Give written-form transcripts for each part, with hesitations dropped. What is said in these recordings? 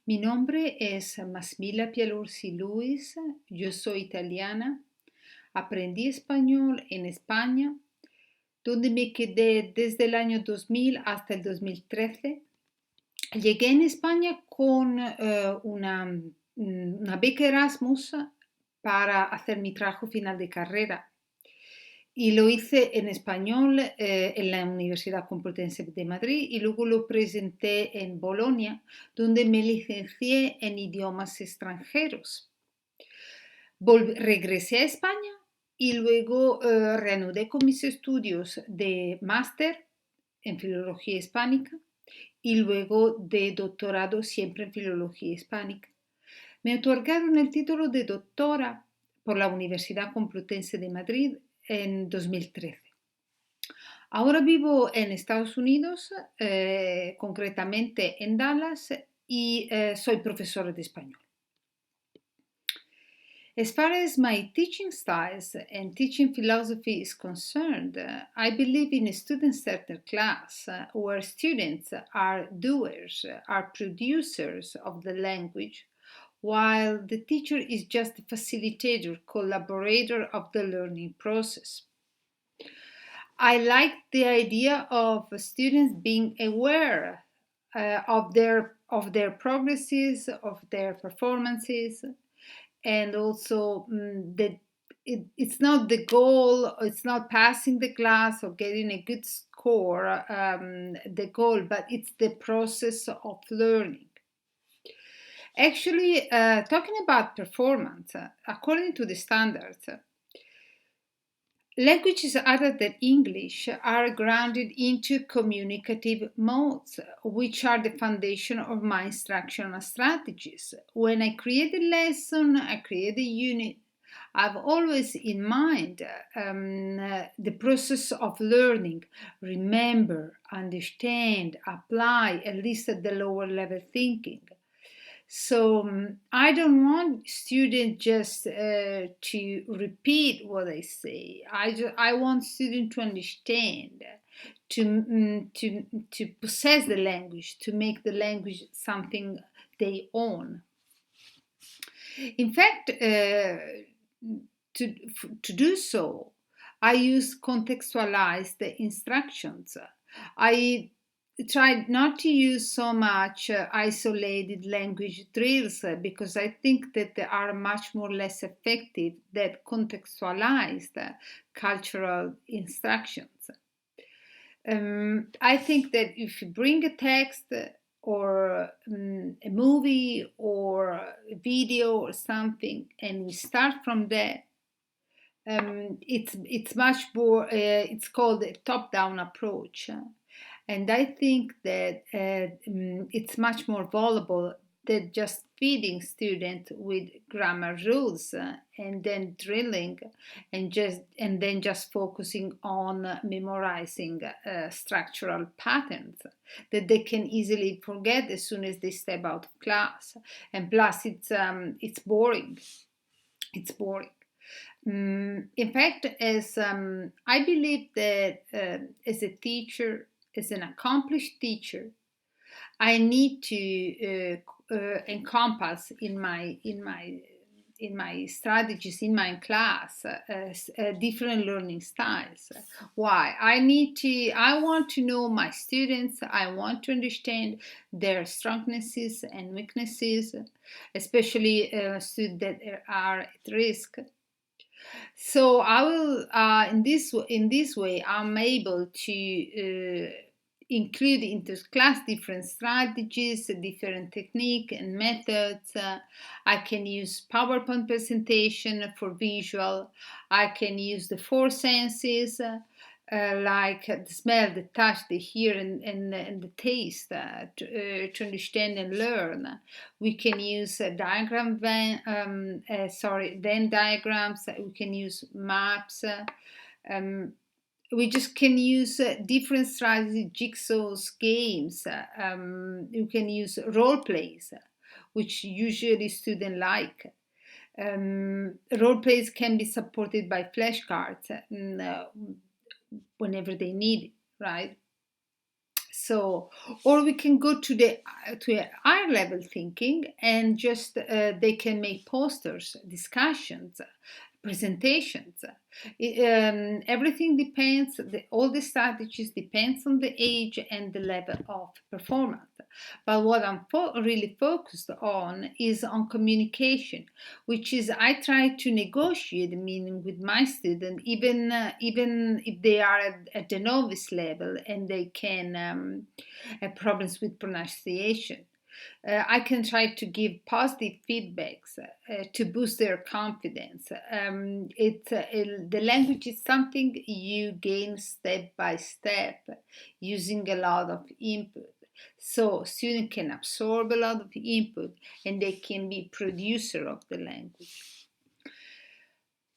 Mi nombre es Massimilla Pialorsi Lewis, yo soy italiana, aprendí español en España, donde me quedé desde el año 2000 hasta el 2013. Llegué en España con una beca Erasmus para hacer mi trabajo final de carrera y lo hice en español en la Universidad Complutense de Madrid y luego lo presenté en Bolonia, donde me licencié en idiomas extranjeros. Regresé a España y luego reanudé con mis estudios de máster en filología hispánica y luego de doctorado siempre en filología hispánica. Me otorgaron el título de doctora por la Universidad Complutense de Madrid en 2013. Ahora vivo en Estados Unidos, concretamente en Dallas, y soy profesora de español. As far as my teaching styles and teaching philosophy is concerned, I believe in a student-centered class where students are doers, are producers of the language, while the teacher is just a facilitator, collaborator of the learning process. I like the idea of students being aware of their progresses, of their performances, and also that it's not the goal, it's not passing the class or getting a good score, the goal, but it's the process of learning. Actually, talking about performance, according to the standards, languages other than English are grounded into communicative modes, which are the foundation of my instructional strategies. When I create a lesson, I create a unit, I've always in mind the process of learning, remember, understand, apply, at least at the lower level thinking. So I don't want students just to repeat what I say. I want students to understand, to possess the language, to make the language something they own. In fact, to do so, I use contextualized instructions. I tried not to use so much isolated language drills because I think that they are much more less effective than contextualized cultural instructions. I think that if you bring a text or a movie or a video or something and we start from that, it's much more, it's called a top-down approach. And I think that it's much more valuable than just feeding students with grammar rules and then drilling and then just focusing on memorizing structural patterns that they can easily forget as soon as they step out of class. And plus, it's boring. It's boring. In fact, as I believe that as a teacher, as an accomplished teacher, I need to encompass in my strategies in my class different learning styles. Why? I want to know my students. I want to understand their strengths and weaknesses, especially students that are at risk. So I will, in this way, I'm able to include into class different strategies, different technique and methods. I can use PowerPoint presentation for visual. I can use the four senses. Like the smell, the touch, the hear, and the taste to understand and learn. We can use Venn diagrams. We can use maps. We just can use different strategies, jigsaws, games. You can use role plays, which usually students like. Role plays can be supported by flashcards whenever they need it, right? So, or we can go to a higher level thinking, and just they can make posters, discussions, presentations. Everything depends. All the strategies depends on the age and the level of performance. But what I'm really focused on is on communication, which is I try to negotiate the meaning with my student, even if they are at the novice level and they can have problems with pronunciation. I can try to give positive feedbacks to boost their confidence. The language is something you gain step by step using a lot of input. So students can absorb a lot of input and they can be producer of the language.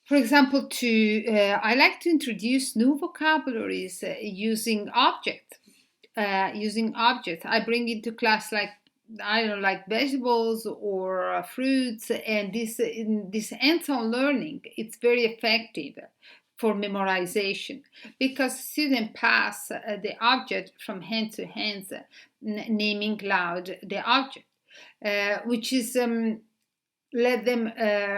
For example, I like to introduce new vocabularies using objects. I bring into class like I don't know, like vegetables or fruits, and this hands-on learning it's very effective for memorization because students pass the object from hand to hand, naming loud the object, which is let them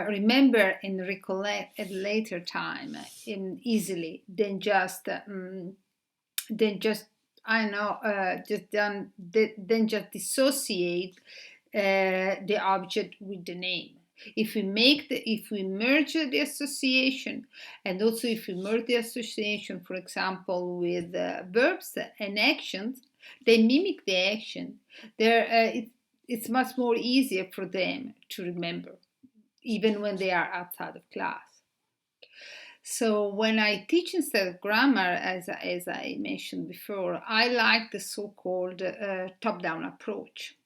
remember and recollect at later time easily than just I know just then just dissociate the object with the name. If we merge the association, and also if we merge the association, for example, with verbs and actions, they mimic the action. It's much more easier for them to remember, even when they are outside of class. So when I teach instead of grammar, as I mentioned before, I like the so-called top-down approach.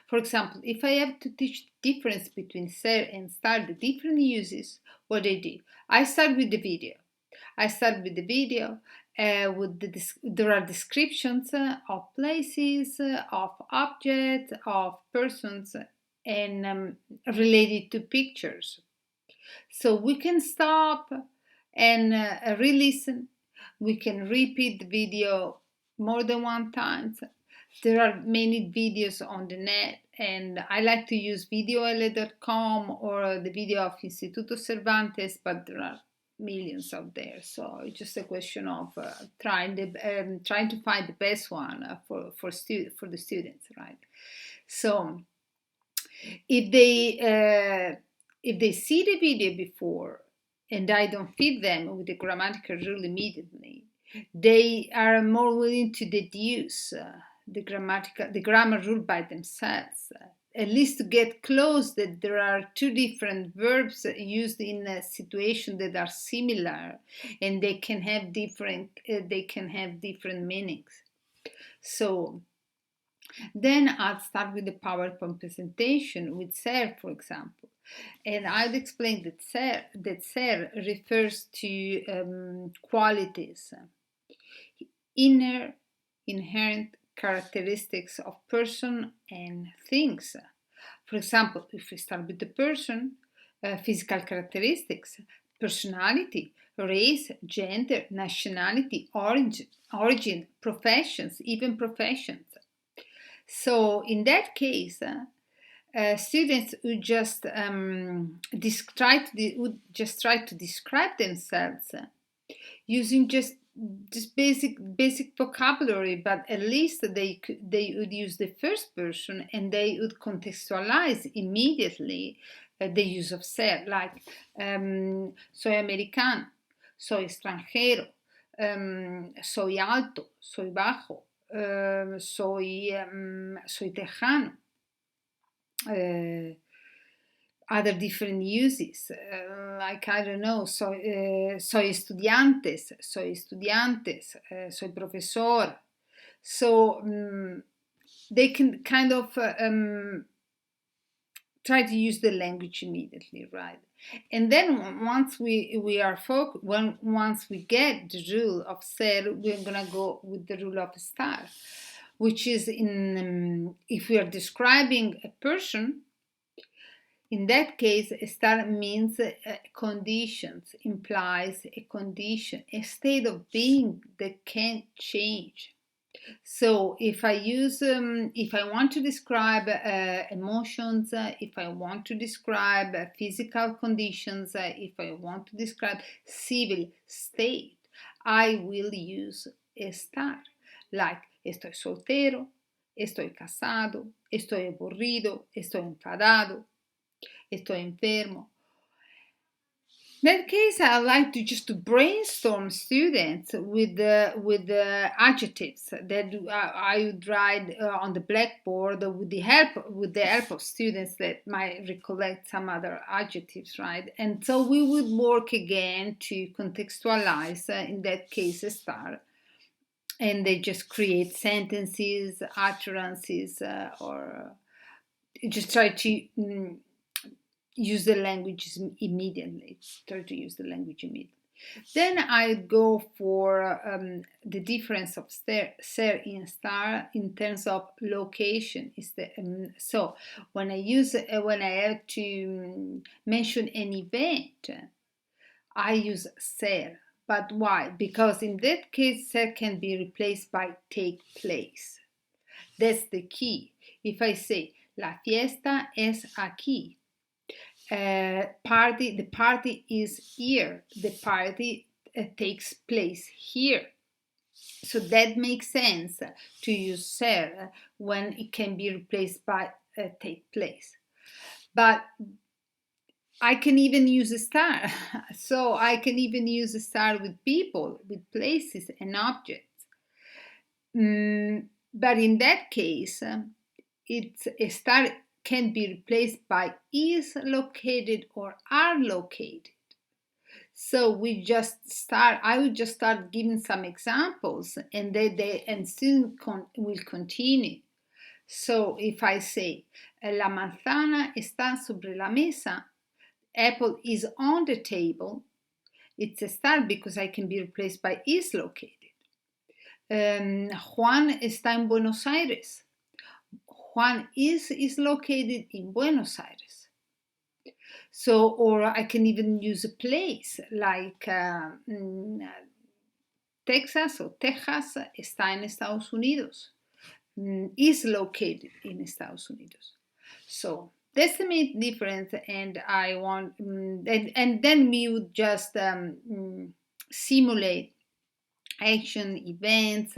For example, if I have to teach the difference between ser and star, the different uses, what I do, I start with the video. There are descriptions of places, of objects, of persons, and related to pictures. So we can stop and re-listen. We can repeat the video more than one time. There are many videos on the net, and I like to use videol.com or the video of Instituto Cervantes, but there are millions out there. So it's just a question of trying to find the best one for the students, right? So if they see the video before and I don't feed them with the grammatical rule immediately, they are more willing to deduce the grammar rule by themselves. At least to get close that there are two different verbs used in a situation that are similar, and they can have different meanings. So then I'd start with the PowerPoint presentation with SER, for example. And I'd explain that SER refers to qualities, inherent characteristics of person and things. For example, if we start with the person, physical characteristics, personality, race, gender, nationality, origin, professions, even professions. So in that case, students would just try to describe themselves using just basic vocabulary, but at least they would use the first person and they would contextualize immediately the use of ser, like soy americano, soy extranjero, soy alto, soy bajo, soy tejano. Other different uses, like I don't know, soy estudiantes, soy profesor. So they can kind of try to use the language immediately, right? And then once we are focused, once we get the rule of ser, we're gonna go with the rule of star, which is if we are describing a person. In that case, a star means conditions, implies a condition, a state of being that can't change. So if I want to describe emotions, if I want to describe physical conditions, if I want to describe civil state, I will use estar, like estoy soltero, estoy casado, estoy aburrido, estoy enfadado, estoy enfermo. In that case, I like to just to brainstorm students with the adjectives that I would write on the blackboard with the help of students that might recollect some other adjectives, right? And so we would work again to contextualize, in that case, a star, and they just create sentences, utterances, or just try to use the language immediately. Try to use the language immediately. Then I go for the difference of ser in star in terms of location. So when I have to mention an event, I use ser. But why? Because in that case, ser can be replaced by take place. That's the key. If I say la fiesta es aquí, the party is here, the party takes place here. So that makes sense to use ser when it can be replaced by take place. But I can even use a star. So I can even use a star with people, with places and objects. But in that case, it's a star can be replaced by is located or are located. So I would just start giving some examples, and and soon will continue. So if I say la manzana está sobre la mesa, apple is on the table, it's a star because I can be replaced by is located. Juan está en Buenos Aires. Juan is located in Buenos Aires. So, or I can even use a place like Texas or Texas está en Estados Unidos, is located in Estados Unidos. So that's the main difference, and I want, and then we would just simulate action events,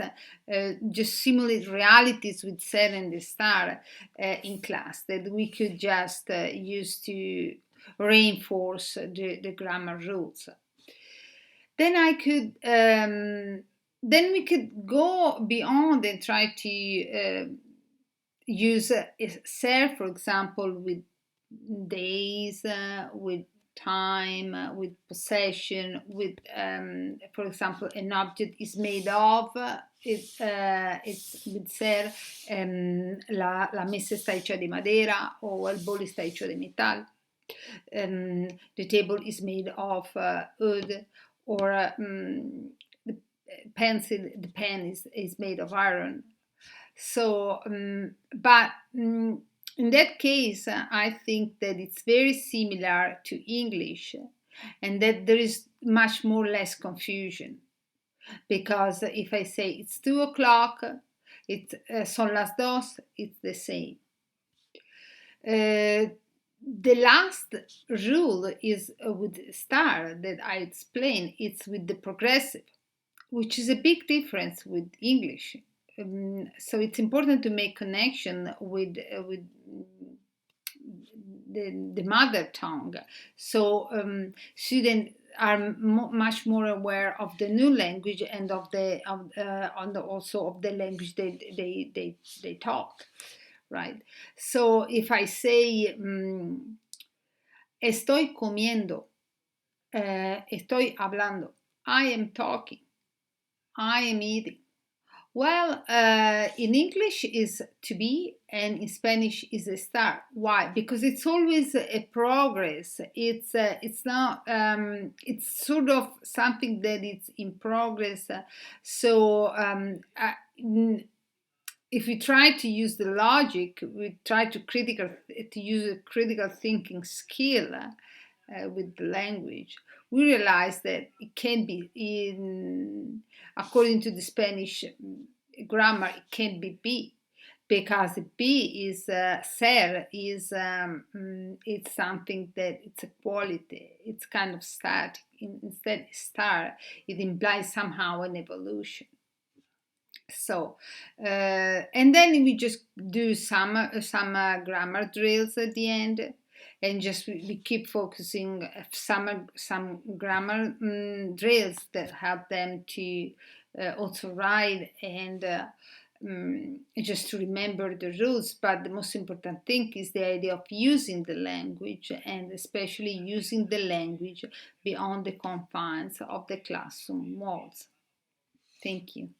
just simulate realities with ser and the star in class that we could just use to reinforce the grammar rules. Then then we could go beyond and try to use ser, for example, with days, with time, with possession, with, for example, an object is made of, it's with ser, la mesa está hecha de madera, or el bol está hecho de metal. The table is made of wood, or the pen is made of iron. So, but in that case, I think that it's very similar to English, and that there is much more less confusion. Because if I say it's 2 o'clock, it's son las dos, it's the same. The last rule is with star that I explained. It's with the progressive, which is a big difference with English. So it's important to make connection with the mother tongue. So students are much more aware of the new language and also of the language they talk, right? So if I say estoy comiendo, estoy hablando, I am talking, I am eating. Well, in English is to be, and in Spanish is estar. Why? Because it's always a progress. It's not. It's sort of something that is in progress. If we try to use the logic, we try to use a critical thinking skill with the language. We realize that it can be according to the Spanish grammar, it can be be, because be is ser is it's something that it's a quality, it's kind of static. Instead star, it implies somehow an evolution. So and then we just do some drills at the end, and just we keep focusing some grammar drills that help them to also write and just to remember the rules. But the most important thing is the idea of using the language, and especially using the language beyond the confines of the classroom walls. Thank you.